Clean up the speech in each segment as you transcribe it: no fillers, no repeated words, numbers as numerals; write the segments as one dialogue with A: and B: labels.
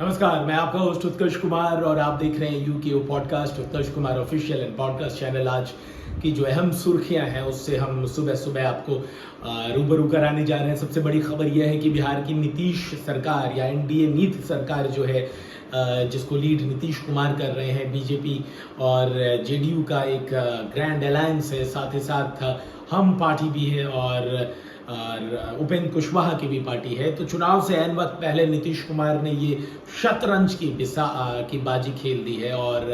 A: नमस्कार, मैं आपका होस्ट उत्कर्ष कुमार और आप देख रहे हैं UK podcast Utkarsh Kumar official and podcast channel. आज की जो अहम सुर्खियां हैं उससे हम सुबह सुबह आपको रूबरू कराने जा रहे हैं। सबसे बड़ी खबर यह है कि बिहार की नीतीश सरकार या एनडीए नीति सरकार जो है जिसको लीड नीतीश कुमार कर रहे हैं, बीजेपी और जेडीयू का एक ग्रैंड अलायंस है। साथ ही साथ हम पार्टी भी है और उपेंद्र कुशवाहा की भी पार्टी है। तो चुनाव से ऐन वक्त पहले नीतीश कुमार ने ये शतरंज की बाजी खेल दी है और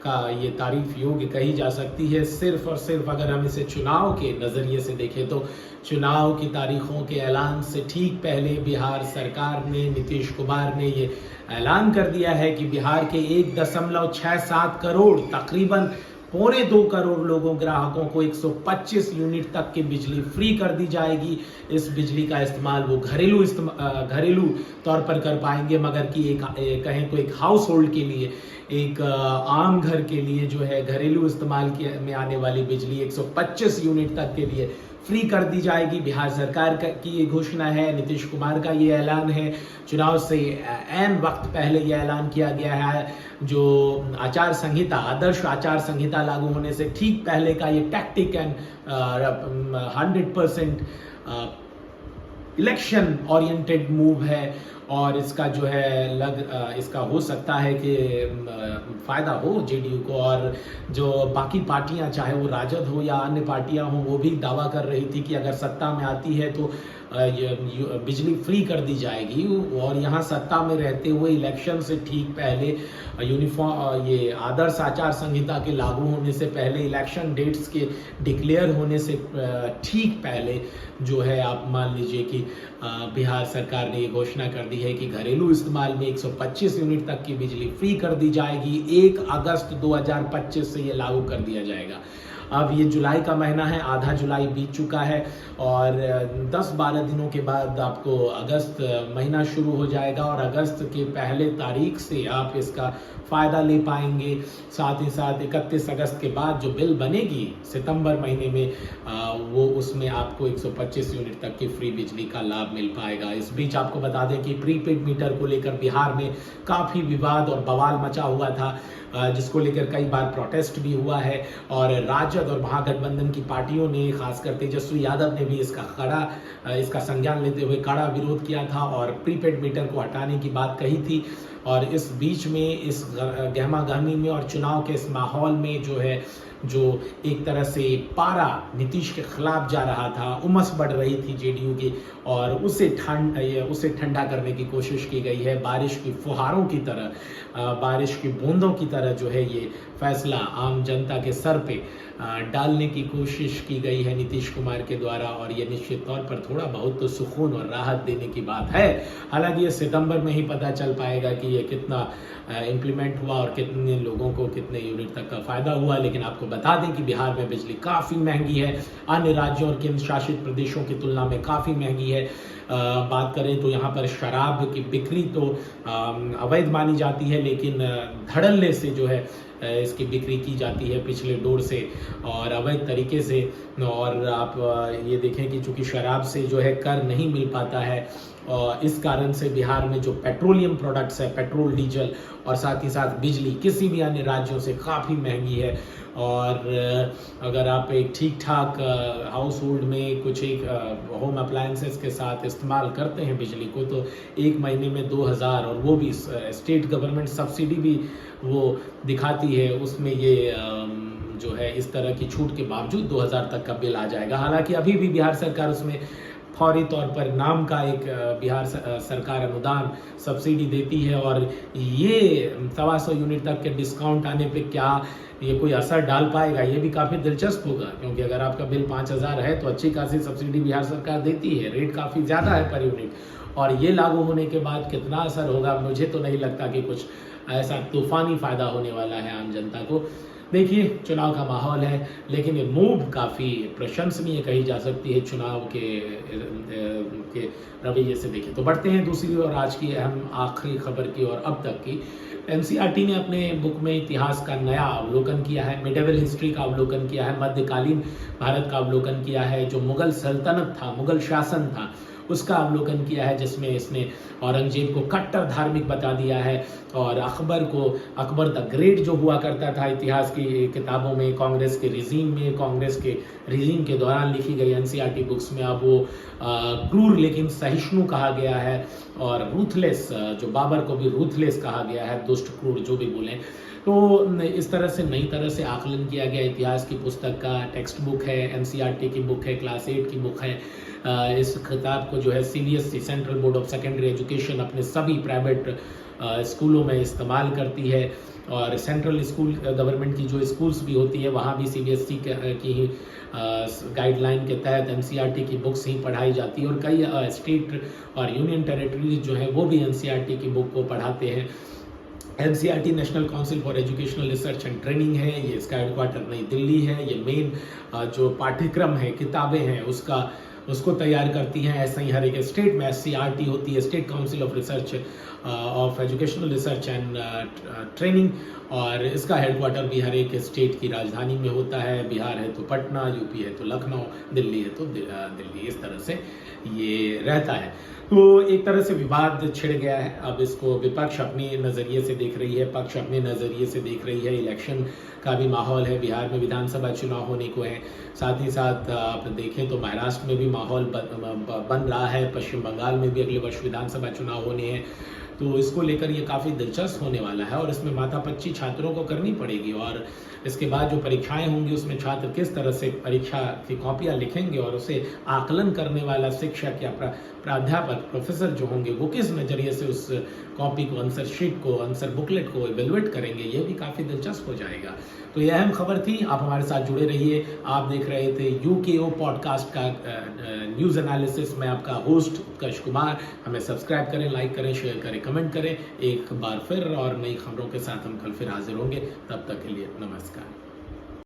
A: का ये तारीफ योग्य कही जा सकती है। सिर्फ और सिर्फ अगर हम इसे चुनाव के नज़रिए से देखें तो चुनाव की तारीखों के ऐलान से ठीक पहले बिहार सरकार ने, नीतीश कुमार ने ये ऐलान कर दिया है कि बिहार के 1.67 करोड़ तकरीबन 2.25 करोड़ लोगों ग्राहकों को 125 यूनिट तक की बिजली फ्री कर दी जाएगी। इस बिजली का इस्तेमाल वो घरेलू तौर पर कर पाएंगे, मगर कि कहें तो एक हाउस होल्ड के लिए, एक आम घर के लिए जो है घरेलू इस्तेमाल में आने वाली बिजली 125 यूनिट तक के लिए फ्री कर दी जाएगी। बिहार सरकार की ये घोषणा है, नीतीश कुमार का ये ऐलान है। चुनाव से ऐन वक्त पहले ये ऐलान किया गया है। जो आचार संहिता, आदर्श आचार संहिता लागू होने से ठीक पहले का ये tactic and 100% election oriented move है और इसका जो है इसका हो सकता है कि फ़ायदा हो जेडीयू को। और जो बाकी पार्टियां, चाहे वो राजद हो या अन्य पार्टियां हो, वो भी दावा कर रही थी कि अगर सत्ता में आती है तो बिजली फ्री कर दी जाएगी। और यहाँ सत्ता में रहते हुए इलेक्शन से ठीक पहले ये आदर्श आचार संहिता के लागू होने से पहले, इलेक्शन डेट्स के डिक्लेयर होने से ठीक पहले जो है आप मान लीजिए कि बिहार सरकार ने ये घोषणा कर दी है कि घरेलू इस्तेमाल में 125 यूनिट तक की बिजली फ्री कर दी जाएगी। 1 अगस्त 2025 से ये लागू कर दिया जाएगा। अब ये जुलाई का महीना है, आधा जुलाई बीत चुका है और 10-12 दिनों के बाद आपको अगस्त महीना शुरू हो जाएगा और अगस्त के पहले तारीख से आप इसका फ़ायदा ले पाएंगे। साथ ही साथ 31 अगस्त के बाद जो बिल बनेगी सितंबर महीने में वो उसमें आपको 125 यूनिट तक की फ्री बिजली का लाभ मिल पाएगा। इस बीच आपको बता दें कि प्रीपेड मीटर को लेकर बिहार में काफ़ी विवाद और बवाल मचा हुआ था, जिसको लेकर कई बार प्रोटेस्ट भी हुआ है और राजद और महागठबंधन की पार्टियों ने, खासकर तेजस्वी यादव ने भी इसका संज्ञान लेते हुए कड़ा विरोध किया था और प्रीपेड मीटर को हटाने की बात कही थी। और इस बीच में, इस गहमागहमी में और चुनाव के इस माहौल में जो एक तरह से पारा नीतीश के खिलाफ जा रहा था, उमस बढ़ रही थी जेडीयू की और उसे ठंडा करने की कोशिश की गई है। बारिश की फुहारों की तरह, बारिश की बूंदों की तरह जो है ये फैसला आम जनता के सर पे डालने की कोशिश की गई है नीतीश कुमार के द्वारा और ये निश्चित तौर पर थोड़ा बहुत तो सुकून और राहत देने की बात है। हालांकि ये सितंबर में ही पता चल पाएगा कि ये कितना इम्प्लीमेंट हुआ और कितने लोगों को कितने यूनिट तक का फ़ायदा हुआ। लेकिन आपको बता दें कि बिहार में बिजली काफ़ी महंगी है, अन्य राज्यों और केंद्र शासित प्रदेशों की तुलना में काफ़ी महंगी है। बात करें तो यहाँ पर शराब की बिक्री तो अवैध मानी जाती है, लेकिन धड़ल्ले से जो है इसकी बिक्री की जाती है पिछले दौर से और अवैध तरीके से। और आप ये देखें कि चूंकि शराब से जो है कर नहीं मिल पाता है और इस कारण से बिहार में जो पेट्रोलियम प्रोडक्ट्स है, पेट्रोल, डीजल और साथ ही साथ बिजली किसी भी अन्य राज्यों से काफ़ी महंगी है। और अगर आप एक ठीक ठाक हाउस होल्ड में कुछ एक होम अप्लायंसेस के साथ इस्तेमाल करते हैं बिजली को, तो एक महीने में 2000, और वो भी स्टेट गवर्नमेंट सब्सिडी भी वो दिखाती है, उसमें ये जो है इस तरह की छूट के बावजूद 2000 तक का बिल आ जाएगा। हालांकि अभी भी बिहार सरकार उसमें फौरी तौर पर नाम का एक बिहार सरकार अनुदान सब्सिडी देती है और ये 125 यूनिट तक के डिस्काउंट आने पे क्या ये कोई असर डाल पाएगा, ये भी काफ़ी दिलचस्प होगा। क्योंकि अगर आपका बिल 5000 है तो अच्छी खासी सब्सिडी बिहार सरकार देती है, रेट काफ़ी ज़्यादा है पर यूनिट। और ये लागू होने के बाद कितना असर होगा, मुझे तो नहीं लगता कि कुछ ऐसा तूफानी फ़ायदा होने वाला है आम जनता को। देखिए, चुनाव का माहौल है, लेकिन ये मूव काफ़ी प्रशंसनीय कही जा सकती है चुनाव के रवैये से देखें तो। बढ़ते हैं दूसरी ओर आज की अहम आखिरी खबर की और अब तक की। एनसीईआरटी ने अपने बुक में इतिहास का नया अवलोकन किया है, मिडेवल हिस्ट्री का अवलोकन किया है, मध्यकालीन भारत का अवलोकन किया है। जो मुगल सल्तनत था, मुगल शासन था, उसका अवलोकन किया है, जिसमें इसने औरंगजेब को कट्टर धार्मिक बता दिया है और अकबर द ग्रेट जो हुआ करता था इतिहास की किताबों में, कांग्रेस के रिजीम के दौरान लिखी गई एनसीईआरटी बुक्स में, अब वो क्रूर लेकिन सहिष्णु कहा गया है और रूथलेस, जो बाबर को भी रूथलेस कहा गया है, दुष्ट क्रूर जो भी बोलें। तो इस तरह से नई तरह से आकलन किया गया इतिहास की पुस्तक का। टेक्स्ट बुक है, एनसीईआरटी की बुक है, क्लास 8 की बुक है। इस खिताब को जो है CBSE central board of secondary education अपने सभी प्राइवेट स्कूलों में इस्तेमाल करती है और सेंट्रल स्कूल गवर्नमेंट की जो स्कूल्स भी होती है वहाँ भी सीबीएसई की ही गाइडलाइन के तहत एनसीईआरटी की बुक्स ही पढ़ाई जाती है और कई स्टेट और यूनियन टेरिटरीज जो है वो भी एनसीईआरटी की बुक को पढ़ाते हैं। NCERT national council for educational research and training है, ये इसका हेडक्वार्टर नई दिल्ली है। ये मेन जो पाठ्यक्रम है, किताबें हैं, उसको तैयार करती हैं। ऐसा ही हर एक स्टेट में एससीईआरटी होती है, state council of research of educational research and training, और इसका हेडक्वार्टर भी हर एक स्टेट की राजधानी में होता है। बिहार है तो पटना, यूपी है तो लखनऊ, दिल्ली है तो दिल्ली, इस तरह से ये रहता है। तो एक तरह से विवाद छिड़ गया है। अब इसको विपक्ष अपने नज़रिए से देख रही है, पक्ष अपने नज़रिए से देख रही है। इलेक्शन का भी माहौल है, बिहार में विधानसभा चुनाव होने को है, साथ ही साथ आप देखें तो महाराष्ट्र में भी माहौल बन रहा है, पश्चिम बंगाल में भी अगले वर्ष विधानसभा चुनाव होने हैं। तो इसको लेकर ये काफ़ी दिलचस्प होने वाला है और इसमें माथापच्ची छात्रों को करनी पड़ेगी और इसके बाद जो परीक्षाएं होंगी उसमें छात्र किस तरह से परीक्षा की कॉपियां लिखेंगे और उसे आकलन करने वाला शिक्षक या प्राध्यापक, प्रोफेसर जो होंगे वो किस नज़रिए से उस कॉपी को, आंसर शीट को, आंसर बुकलेट को इवेलुएट करेंगे, ये भी काफ़ी दिलचस्प हो जाएगा। तो ये अहम खबर थी, आप हमारे साथ जुड़े रहिए। आप देख रहे थे यूकेओ पॉडकास्ट का न्यूज़ एनालिसिस। मैं आपका होस्ट उत्कर्ष कुमार। हमें सब्सक्राइब करें, लाइक करें, शेयर करें, कमेंट करें। एक बार फिर और नई खबरों के साथ हम कल फिर हाजिर होंगे। तब तक के लिए नमस्कार।